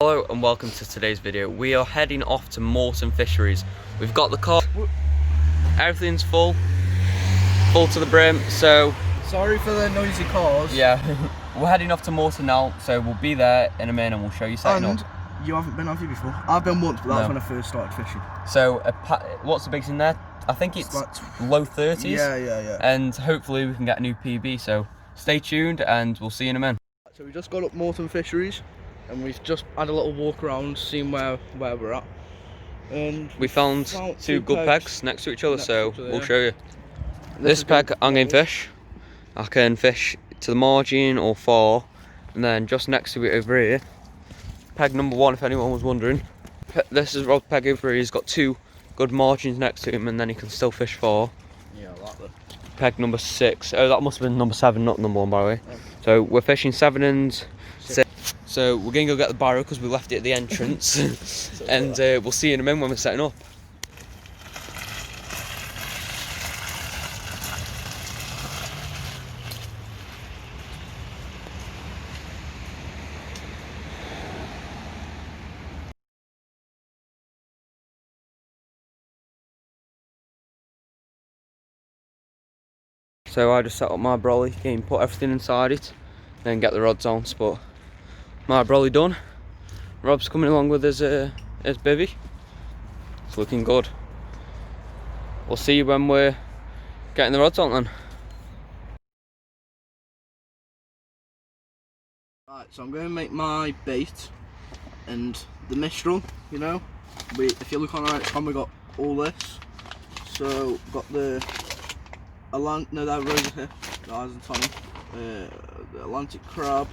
Hello and welcome to today's video. We are heading off to Moreton Fisheries. We've got the car, everything's full to the brim, so... Sorry for the noisy cars. Yeah, we're heading off to Moreton now, so we'll be there in a minute and we'll show you setting up. You haven't been, have you, before? I've been once, but that was when I first started fishing. So, what's the biggest in there? I think it's like low 30s. Yeah. And hopefully we can get a new PB, so stay tuned and we'll see you in a minute. So we just got up Moreton Fisheries and we've just had a little walk around, seeing where we're at. And we found two good pegs next to each other, so we'll show you. This peg I'm going to fish. I can fish to the margin or far, and then just next to it over here, peg number 1, if anyone was wondering. This is Rob's peg over here. He's got 2 good margins next to him, and then he can still fish far. Yeah, I like that. Peg number 6. Oh, that must have been number 7, not number 1, by the way. Okay. So we're fishing 7 and 6. So we're going to go get the barrow because we left it at the entrance, and we'll see you in a minute when we're setting up. So I just set up my brolly, put everything inside it, then get the rods on. But my brolly done. Rob's coming along with his bivvy. It's looking good. We'll see you when we're getting the rods on then. Right, so I'm going to make my bait and the mistral, you know. If you look on our Instagram, we got all this. So we've got the that rose here, the eyes and tonic, the Atlantic crab,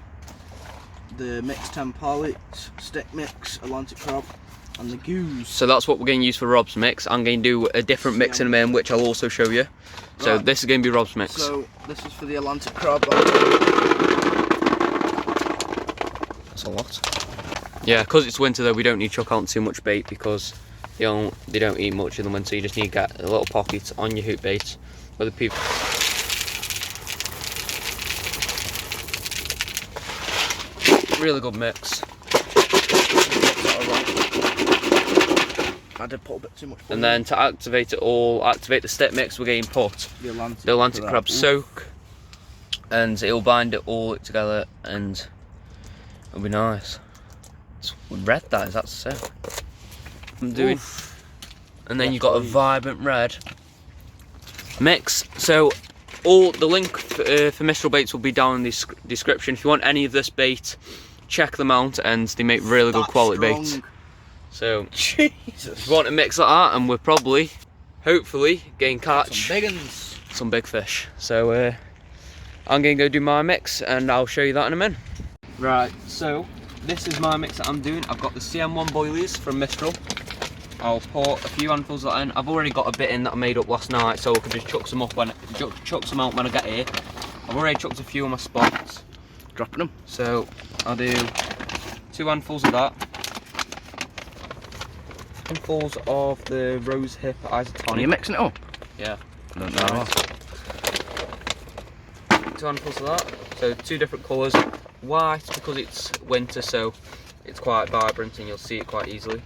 the mixed 10 pallets, stick mix, Atlantic crab, and the goose. So that's what we're going to use for Rob's mix. I'm going to do a different mix in a minute, which I'll also show you. So this is going to be Rob's mix. So this is for the Atlantic crab. That's a lot. Yeah, because it's winter though, we don't need to chuck out too much bait because they don't eat much in the winter. You just need to get a little pocket on your hook bait. Other people. Really good mix. I did put a bit too much. And then to activate it all, activate the stick mix, we're going to put the Atlantic crab soak, and it'll bind it all together, and it'll be nice. It's red, that is. That's sick. I'm doing. Oof. And then you've got a vibrant red mix. So all the link for mistral baits will be down in the description. If you want any of this bait, check them out, and they make really good quality baits. So Jesus, if you want a mix like that, and we're probably, hopefully, going to catch some big fish. So I'm going to go do my mix, and I'll show you that in a minute. Right, so this is my mix that I'm doing. I've got the CM1 boilies from Mistral. I'll pour a few handfuls of that in. I've already got a bit in that I made up last night, so I can just chuck some out when I get here. I've already chucked a few on my spots. Dropping them. So I'll do 2 handfuls of that. Handfuls of the rose hip isotonic. Are you mixing it up? Yeah. I don't know. 2 handfuls of that. So 2 different colours. White because it's winter, so it's quite vibrant and you'll see it quite easily.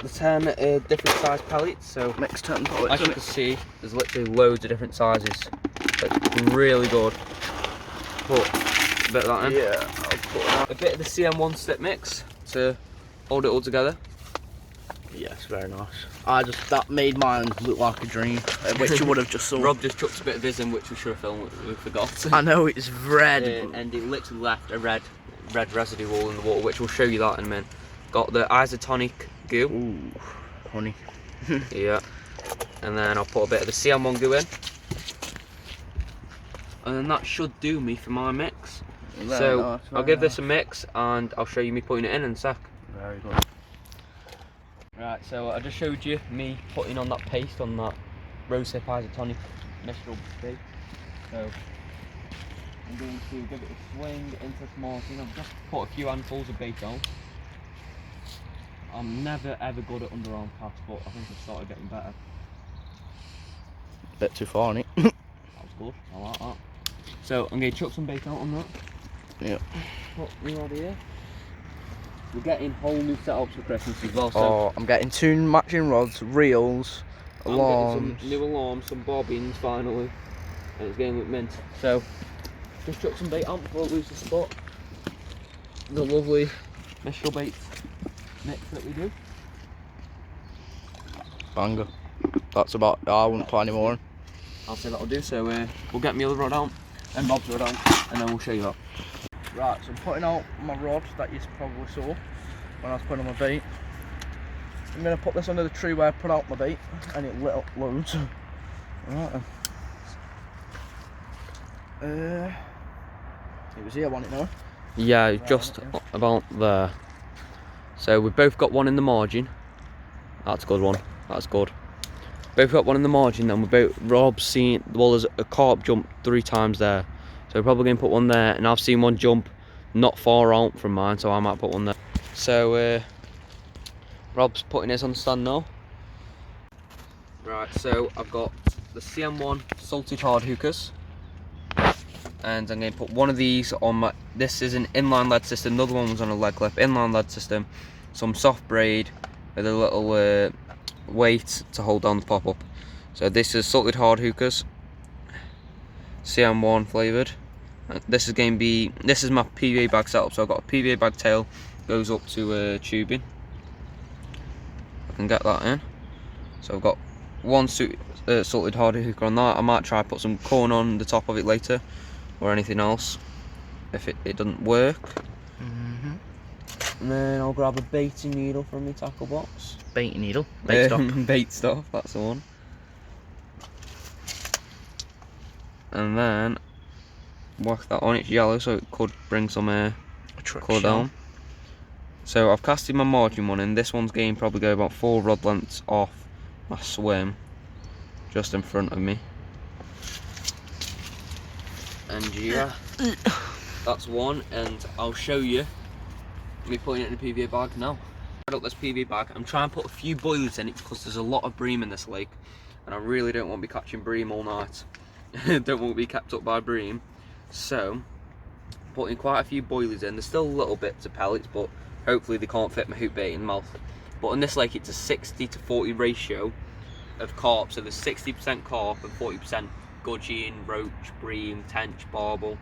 The 10 different size pellets, so mixed 10 pellets. As you can see, there's literally loads of different sizes. It's really good. Put a bit of that in. Yeah, I'll put a bit of the CM1 stick mix to hold it all together. Yes, very nice. That made mine look like a dream, which you would have just saw. Rob just chucked a bit of his in, which we should have filmed, we forgot. I know, it's red. And it literally left a red residue all in the water, which we'll show you that in a minute. Got the isotonic goo. Ooh, honey. Yeah. And then I'll put a bit of the CM1 goo in. And then that should do me for my mix. So nice, I'll give this a mix and I'll show you me putting it in a sec. Very good. Right, so I just showed you me putting on that paste on that rosehip isotonic mistral bait. So I'm going to give it a swing into this martin. I've just put a few handfuls of bait on. I'm never ever good at underarm casts, but I think I've started getting better. Bit too far, innit? That was good, I like that. So I'm going to chuck some bait out on that. Yeah. Put the rod here. we're getting whole new setups for Christmas as well. So oh, I'm getting 2 matching rods, reels, alarms. I'm getting some new alarms, some bobbins finally, and it's going with mint. So just chuck some bait out before it loses the spot. The lovely mistral baits mix that we do. Banger. That's about. I wouldn't put any more in. I'll say that'll do. So we'll get my other rod out and Bob's rod out, and then we'll show you that. Right, so I'm putting out my rod that you probably saw when I was putting on my bait. I'm going to put this under the tree where I put out my bait, and it lit up loads. Right then. It was here, wasn't it, now? Yeah, right, just about there. So we've both got one in the margin. That's a good one. That's good. Both got one in the margin, then Rob's seen, well, there's a carp jump 3 times there. So we're probably going to put one there, and I've seen one jump not far out from mine, so I might put one there. So Rob's putting his on the stand now. Right, so I've got the CM1 salted hard hookers, and I'm going to put one of these on my, this is an inline lead system, another one was on a lead clip, inline lead system, some soft braid with a little weight to hold down the pop-up. So this is salted hard hookers, CM1 flavoured. This is going to be, this is my PVA bag setup, so I've got a PVA bag tail, goes up to tubing. I can get that in. So I've got one salted hard hooker on that. I might try put some corn on the top of it later, or anything else, if it doesn't work. And then I'll grab a baiting needle from my tackle box. Baiting needle? Bait stock? Bait stuff, that's the one. And then whack that on, it's yellow, so it could bring some colour down. So I've casted my margin one in. This one's going to probably go about 4 rod lengths off my swim, just in front of me. And yeah, that's one, and I'll show you me putting it in a PVA bag now. I up this PVA bag. I'm trying to put a few boilies in it because there's a lot of bream in this lake, and I really don't want to be catching bream all night. Don't want to be kept up by bream. So putting quite a few boilies in. There's still little bits of pellets, but hopefully they can't fit my hook bait in the mouth. But in this lake it's a 60 to 40 ratio of carp, so there's 60% carp and 40% gudgeon, roach, bream, tench, barbel,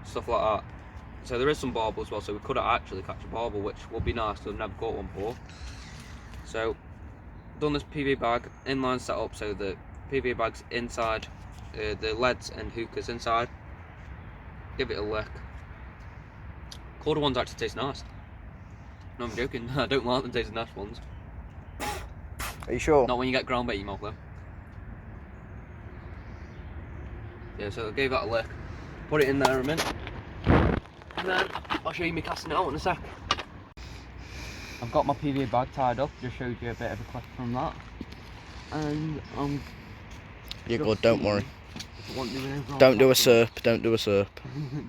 stuff like that. So there is some barbel as well, so we could actually catch a barbel, which would be nice to have never caught one before. So done this PVA bag inline setup, so the PVA bag's inside, the leads and hookers inside. Give it a lick. Quarter ones actually taste nice. No, I'm joking. I don't like the taste of nash ones. Are you sure? Not when you get ground bait in your mouth though. Yeah, so I gave that a lick. Put it in there a minute. And then I'll show you me casting it out in a sec. I've got my PVA bag tied up, just showed you a bit of a clip from that. And you're good, don't worry. Don't do a SERP, don't do a SERP.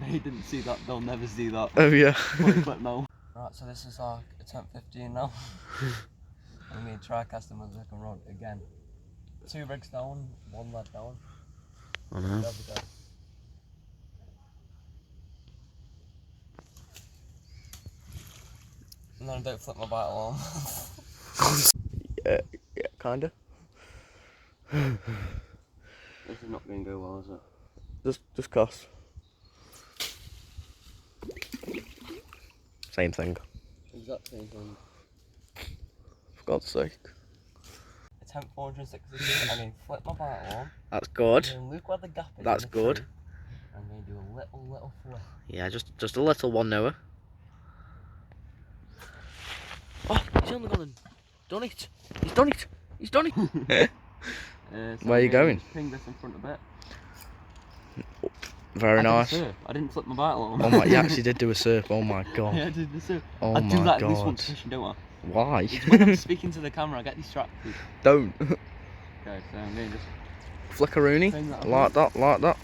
They didn't see that, they'll never see that. Oh yeah. No. Right, so this is like attempt 15 now. I'm going to try casting my second rod again. 2 rigs down, 1 lead down. I know. And then don't flip my bite alarm. Yeah, kinda. This is not going to go well, is it? Just cast. Same thing. Exact same thing. For God's sake. Attempt 462, I'm going to flip my bite alarm. That's good. And look where the gap is. That's good. I'm going to do a little flip. Yeah, just a little one, Noah. Oh, he's only gone and done it. He's done it. He's done it. So where are you going? Ping this in front a bit. Very nice. I didn't flip my bite alarm. Oh my, you actually did do a SERP. Oh my god. Yeah, I did the SERP. Oh I my do that god. at least once fishing, don't I? Why? It's when I'm speaking to the camera, I get distracted. Don't. Okay, so I'm going to just flickeroony. Like that.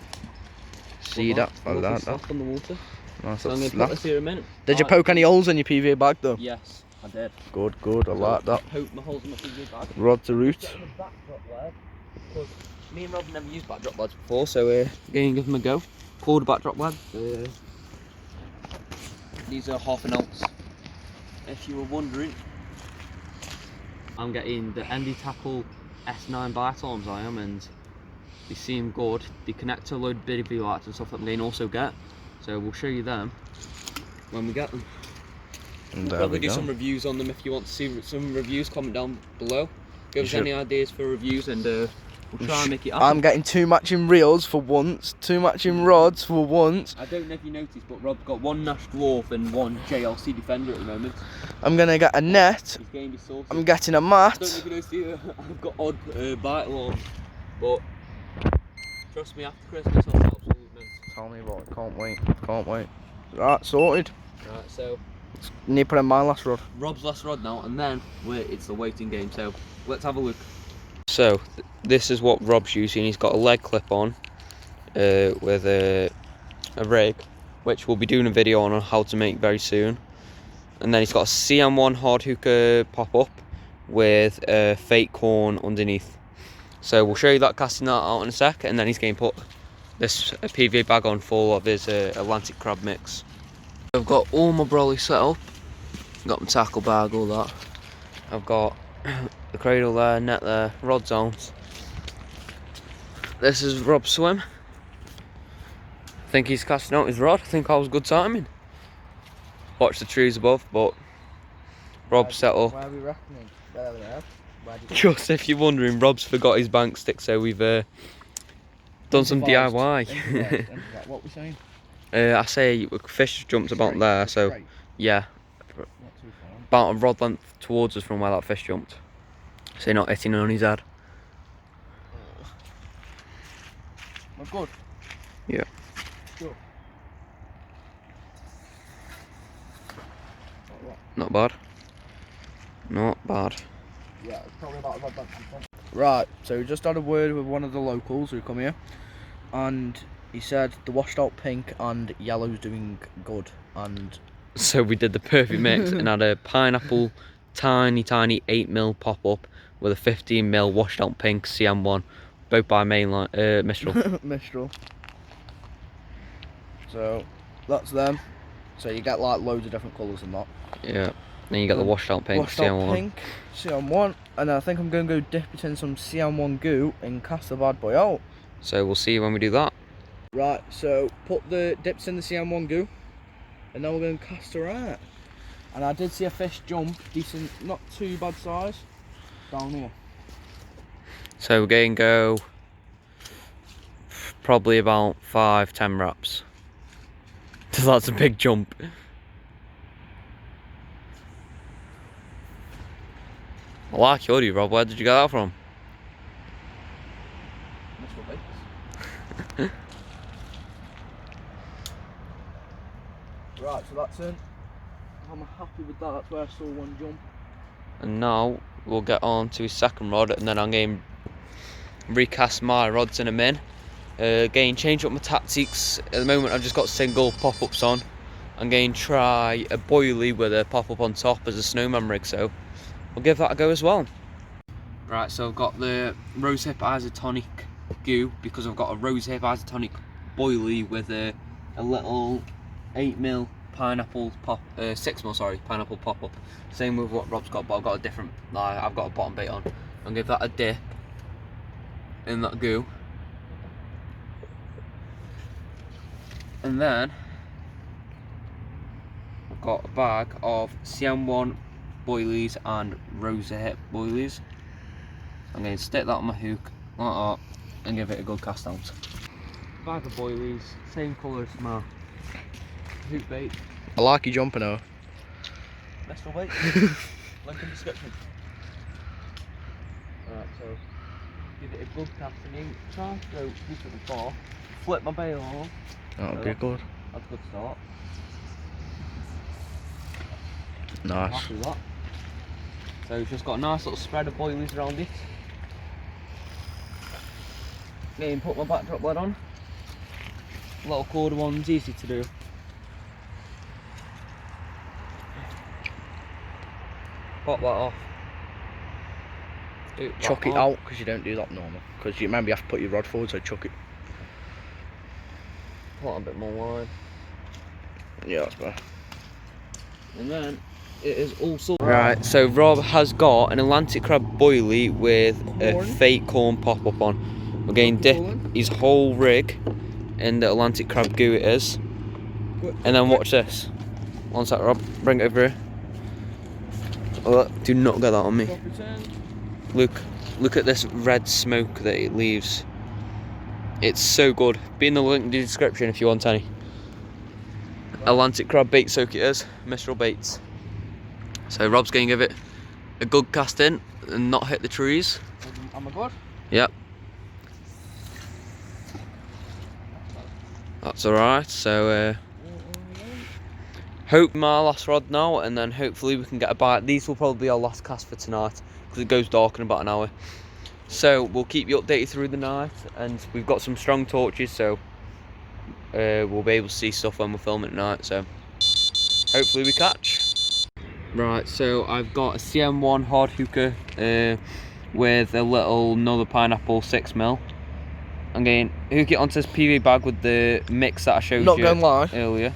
See that? Like that. Slap on the water. Nice. So I'm going to put this here a minute. Did you poke any holes in your PVA bag though? Yes, I did. Good. I like that. Poke my holes in my PVA bag. Rod to root. Me and Rob never used backdrop lads before, so we're going to give them a go. Quarter backdrop lad. These are 1/2 ounce. if you were wondering, I'm getting the Endy Tackle S9 bite arms I am, and they seem good. They connect to a load of bitty lights and stuff that they also get. So we'll show you them when we get them. And we'll probably do some reviews on them. If you want to see some reviews, comment down below. Give us any ideas for reviews, and we'll try and make it happen. I'm getting 2 matching reels for once, 2 matching rods for once. I don't know if you noticed, but Rob's got 1 Nash Dwarf and 1 JLC Defender at the moment. I'm going to get a net. He's getting his sauce. I'm getting a mat. I don't know if you noticed, I've got odd bite alarms, but trust me, after Christmas I'll absolutely mint. Tell me about it, can't wait, can't wait. Right, sorted. Right, so need to put in my last rod. Rob's last rod now, and then it's the waiting game, so let's have a look. So this is what Rob's using. He's got a leg clip on with a rig, which we'll be doing a video on how to make very soon. And then he's got a CM1 hard hooker pop up with a fake corn underneath. So we'll show you that, casting that out in a sec, and then he's going to put this PVA bag on full of his Atlantic crab mix. I've got all my brolly set up. Got my tackle bag, all that. I've got the cradle there, net there, rod zones. This is Rob's swim. I think he's casting out his rod. I think I was good timing. Watch the trees above, but Rob's set up. Where are we reckoning? There. Just if you're wondering, Rob's forgot his bank stick, so we've done some DIY. What we saying? I say fish jumped about there, so straight. Yeah, Not too far. about a rod length towards us from where that fish jumped. So not hitting on his head. Not good. Yeah. Good. Not bad. Not bad. Yeah, it's probably about a rod length. Right, so we just had a word with one of the locals who come here, and he said the washed out pink and yellow's doing good, and So we did the perfect mix and had a pineapple tiny 8mm pop up with a 15mm washed out pink CM1, both by mainline Mistral. Mistral. So that's them. So you get like loads of different colours and that. Yeah. Then you get the washed out pink Washed out CM1. pink CM1, and I think I'm going to go dip it in some CM1 goo and cast the bad boy out. So we'll see when we do that. Right, so put the dips in the CM1 goo, and then we're going to cast her out. And I did see a fish jump, decent, not too bad size, down here. So we're going to go probably about 5-10 wraps. That's a big jump. I like your hoodie, Rob. Where did you get that from? Right, so that's in. I'm happy with that. That's where I saw one jump. And now we'll get on to his second rod, and then I'm going to recast my rods in a min. Again, change up my tactics. At the moment I've just got single pop-ups on. I'm going to try a boilie with a pop-up on top as a snowman rig, so we'll give that a go as well. Right, so I've got the rosehip isotonic goo, because I've got a rosehip isotonic boilie with a little 8mm pineapple pop, 6mm sorry, pineapple pop-up. Same with what Rob's got, but I've got a different, I've got a bottom bait on. I'll give that a dip in that goo. And then I've got a bag of CM1 boilies and rosehip boilies. I'm going to stick that on my hook like that and give it a good cast out. Bag of boilies, same colour as my hook bait. I like you jumping over. Mistral bait. Link in description. Alright, so give it a good cast and try to go decently far. Flip my bail on. That'll be good. That's a good start. Nice. Happy with that. So we've just got a nice little spread of boilies around it. Again, put my backdrop lid on. Little quarter one's easy to do. Pop that off. Chuck it out, because you don't do that normal. Because you remember you have to put your rod forward, so chuck it. Put a bit more line. Yeah, that's better. And then it is also right. So Rob has got an Atlantic crab boilie with a fake corn pop up on. We're going to dip his whole rig in the Atlantic crab goo it is, and then watch this. One sec, Rob. Bring it over here. Oh, do not get that on me. Look at this red smoke that it leaves. It's so good. Be in the link in the description if you want any. Atlantic crab bait soak it is, Mistral baits. So Rob's going to give it a good cast in and not hit the trees. Am I good? Yep. That's alright, so hope my last rod now, and then hopefully we can get a bite. These will probably be our last cast for tonight because it goes dark in about an hour. So we'll keep you updated through the night, and we've got some strong torches, so we'll be able to see stuff when we're filming at night, so hopefully we catch. Right, so I've got a CM1 hard hooker with a little another pineapple 6mm. I'm going to hook it onto this PV bag with the mix that I showed Not you gonna lie. earlier.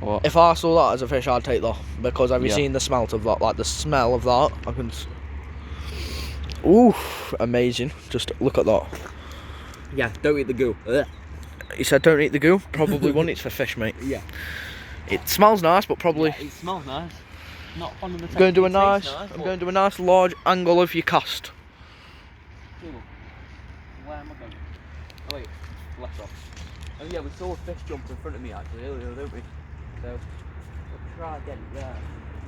What? If I saw that as a fish, I'd take that, because have you seen the smell of that? Like the smell of that, I can. Ooh, amazing! Just look at that. Yeah, don't eat the goo. Ugh. He said don't eat the goo. Probably one. It's for fish, mate. Yeah. It smells nice, but probably. Yeah, it smells nice. Not fond of the taste. I'm going to do a nice. I'm going to do a nice large angle of your cast. Cool. Where am I going? Oh wait, left off. Oh yeah, we saw a fish jump in front of me actually earlier, don't we? So we'll try again there.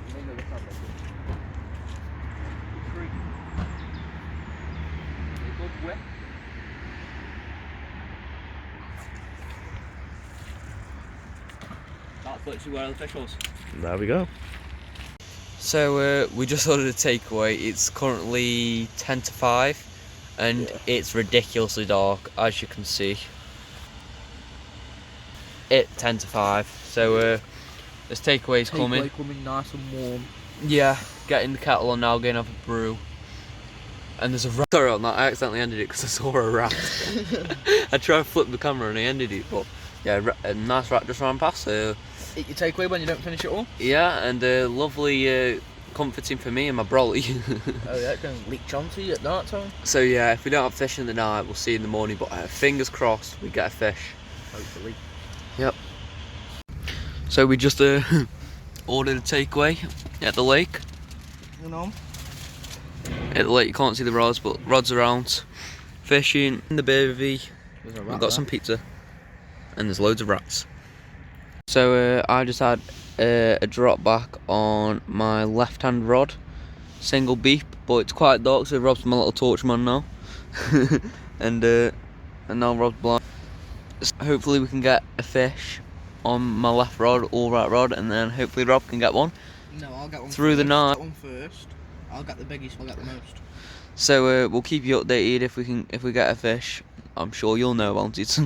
And then go this way. A good whip. That's literally where the fish was. There we go. So we just ordered a takeaway. It's currently 10 to 5 and it's ridiculously dark, as you can see. It's 10 to 5. So this takeaway's coming. Coming nice and warm. Yeah, getting the kettle on now, going to have a brew. And there's a rat. Sorry on that, I accidentally ended it because I saw a rat. I tried to flip the camera and I ended it, but yeah, a nice rat just ran past. Eat your takeaway when you don't finish it all? Yeah, and lovely comforting for me and my brolly. Oh yeah, it can leach onto you at night time. So yeah, if we don't have fish in the night, we'll see in the morning, but fingers crossed we get a fish. Hopefully. Yep. So we just ordered a takeaway at the lake. You know? At the lake you can't see the rods, but rods around. Fishing in the bivvy. We've got some pizza. And there's loads of rats. So I just had a drop back on my left hand rod, single beep, but it's quite dark, so Rob's my little torch man now. and now Rob's blind. So hopefully we can get a fish on my left rod or right rod, and then hopefully Rob can get one. No, I'll get one through first. the night. I'll get one first. I'll get the biggest. I'll get the most. So we'll keep you updated if we get a fish. I'm sure you'll know about it.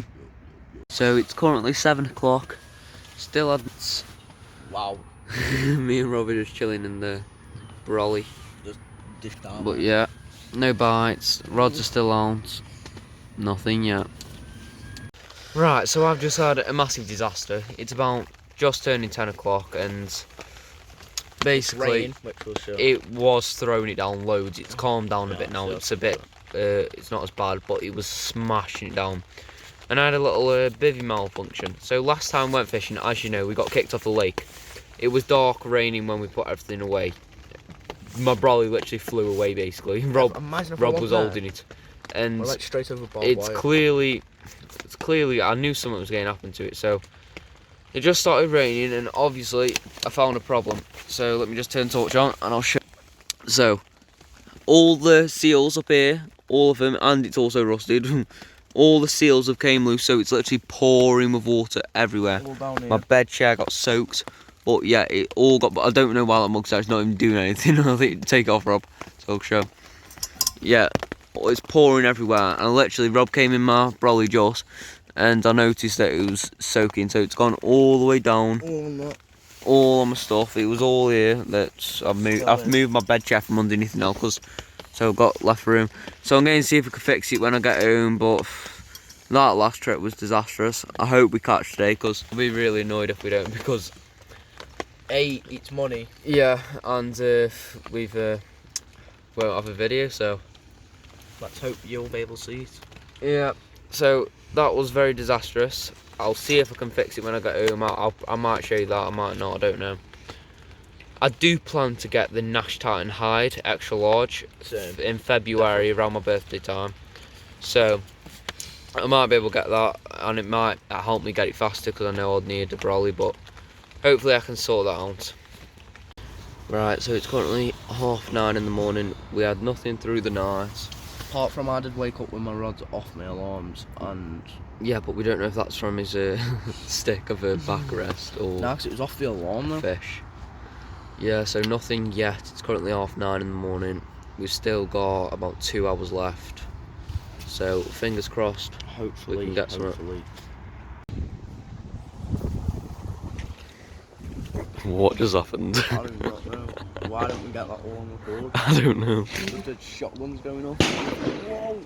So it's currently 7 o'clock. Still hadn't. Wow. Me and Rob are just chilling in the brolly. Just dished out. But yeah, no bites. Rods are still on. Nothing yet. Right, so I've just had a massive disaster. It's about just turning 10 o'clock and basically it was throwing it down loads. It's calmed down a bit now. It's a bit, it's not as bad, but it was smashing it down. And I had a little bivvy malfunction. So last time we went fishing, as you know, we got kicked off the lake. It was dark, raining when we put everything away. My brolly literally flew away basically. Rob was holding it. And like straight over it's clearly, I knew something was going to happen to it. So it just started raining and obviously I found a problem. So let me just turn the torch on and I'll show. So all the seals up here, all of them, and it's also rusted. All the seals have came loose, so it's literally pouring with water everywhere. My bed chair got soaked, but yeah, it all got. But I don't know why that mug's actually not even doing anything. I think take it off, Rob. So I'll show. Yeah, it's pouring everywhere, and literally Rob came in my brolly just, and I noticed that it was soaking, so it's gone all the way down. All on my stuff. It was all here. That I've moved my bed chair from underneath now because. So I've got left room. So I'm going to see if we can fix it when I get home, but that last trip was disastrous. I hope we catch today because I'll be really annoyed if we don't, because It's money. Yeah, and we've won't have a video, so Let's hope you'll be able to see it. yeah. So that was very disastrous. I'll see if I can fix it when I get home. I might show you that. I might not. I don't know. I do plan to get the Nash Titan hide extra large in February around my birthday time. So I might be able to get that, and it might help me get it faster because I know I'd need a brolly, but hopefully I can sort that out. Right, so it's currently 9:30 in the morning. We had nothing through the night. Apart from I did wake up with my rods off my alarms, and Yeah, but we don't know if that's from his stick of a backrest or no, 'cause it was off the alarm though. fish. Yeah, so nothing yet. It's currently 9:30 in the morning. We've still got about 2 hours left. So fingers crossed. Hopefully, we can get some. What just happened? I do not know. Why don't we get that all on record? I don't know. Just had shotguns going off. Whoa!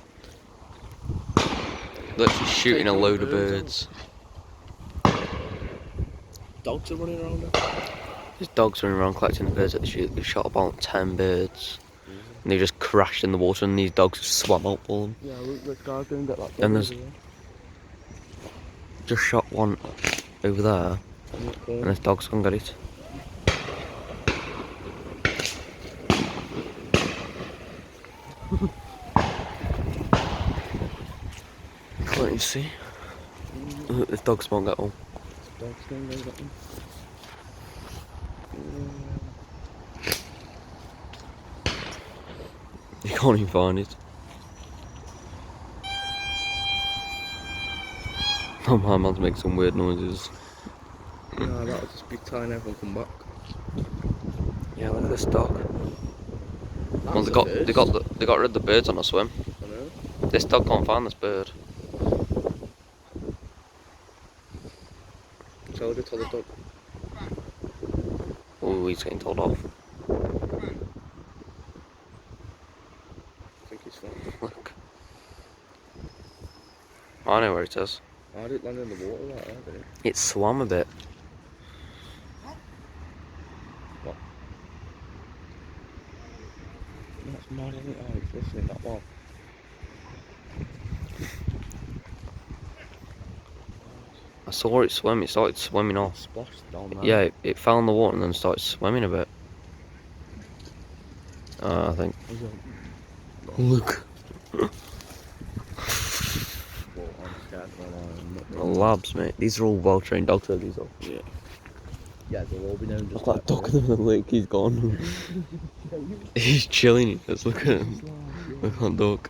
Literally shooting a load of birds. Dogs are running around. There's dogs running around collecting the birds that they shoot. They shot about 10 birds. And they just crashed in the water, and these dogs just swam out for them. Yeah, look, this guy's going to get that dog. And there's just shot one over there, and this dog's gonna get it. Can't you see? Look, this dog's won't get one. Dog's going to get them. You can't even find it. Oh, my man's making some weird noises. No, that'll just be time everyone come back. Yeah, look at this dog. Well, they got rid of the birds on a swim. I know. This dog can't find this bird. So I told the dog. Oh, he's getting told off. I think he's fine. Look. I know where it is. I didn't land in the water like that, did it? It swam a bit. What? That's mad, isn't it? Oh, it's listening that well. I saw it swim. It started swimming off. Splashed down there. Yeah, it fell in the water and then started swimming a bit. I think. Look. Labs, mate. These are all well-trained dogs, are these all? Yeah. Yeah, they'll all be known just Look at that dog in the lake, he's gone. He's chilling, just look at him. Look at that dog.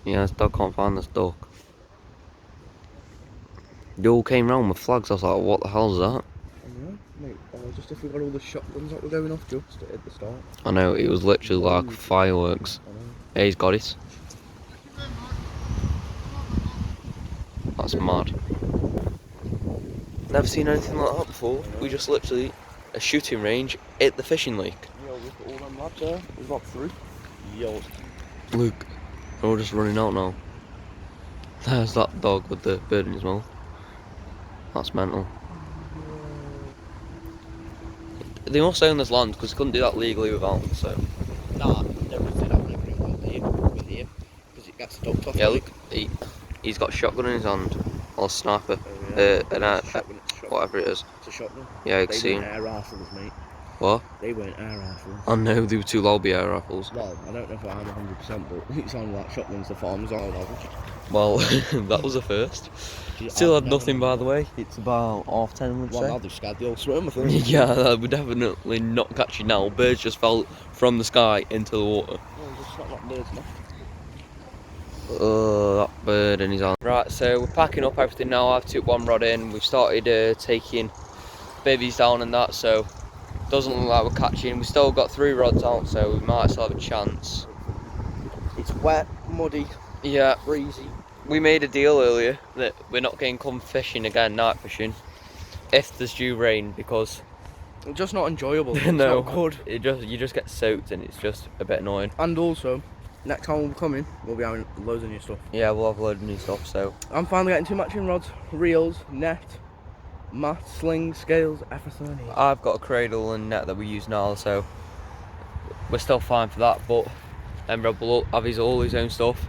Yeah, this dog can't find this dog. They all came round with flags, I was like, what the hell is that? I know, mate. Just if we got all the shotguns that were going off just at the start. I know, it was literally like fireworks. I know. Yeah, he's got it. That's mad. Never seen anything like that before. We just literally a shooting range at the fishing lake. Yo, look at all them lads there. We've got 3. Yo. Look, they're all just running out now. There's that dog with the bird in his mouth. That's mental. They must own this land because they couldn't do that legally without them, so. Nah, never did that with him. Because it gets ducked off. Yeah, look, he's got a shotgun in his hand, or a sniper, whatever it is. It's a shotgun. Yeah, you can see They him. weren't air rifles, mate. What? They weren't air rifles. I know, they were too loud to be air rifles. Well, I don't know if I'm 100%, but it sounded like shotguns the farmers are on average. Well, that was a first. Still had nothing, by the way. It's about 10:30, would you Well, say? now they've scared the old swim, I think. Yeah, we're definitely not catching now. Birds just fell from the sky into the water. Well, there's not that birds left. Oh, that bird in his hand. Right, so we're packing up everything now. I've took one rod in. We've started taking babies down and that, so doesn't look like we're catching. We've still got 3 rods out, so we might still have a chance. It's wet, muddy, Yeah, breezy. we made a deal earlier that we're not going to come fishing again, night fishing, if there's due rain, because It's just not enjoyable. It's no, not good. you just get soaked and it's just a bit annoying. And also, next time we'll be coming, we'll be having loads of new stuff. Yeah, we'll have a load of new stuff. So I'm finally getting 2 matching rods, reels, net, mat, sling, scales, everything. I've got a cradle and net that we use now, so we're still fine for that. But Rob will have all his own stuff.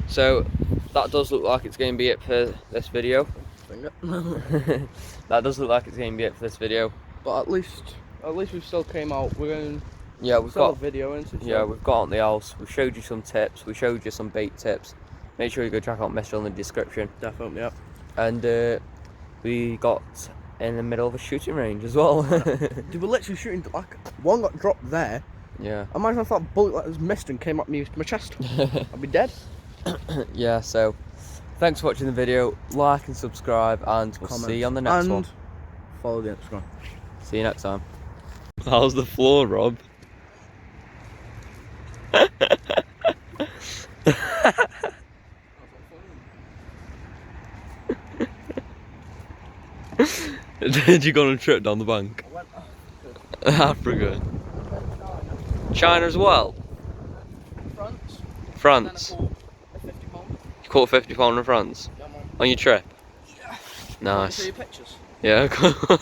So that does look like it's going to be it for this video. That does look like it's going to be it for this video. But at least we still came out. We're going. Yeah, we've got a video into. Yeah, we've got on the house. We showed you some tips. We showed you some bait tips. Make sure you go check out Mistral in the description. Definitely, yeah. And we got in the middle of a shooting range as well. They were literally shooting, like, one got dropped there. Yeah. Imagine if that bullet like was missed and came at me to my chest. I'd be dead. Yeah, so thanks for watching the video. Like and subscribe, and we'll see you on the next one. Follow the Instagram. See you next time. How's the floor, Rob? Did you go on a trip down the bank? I went Africa. China as well? France. And then I caught a 50 pound. You caught 50 pound in France? Yeah, man. On your trip? Yeah. Nice. Can I see your pictures? Yeah, cool.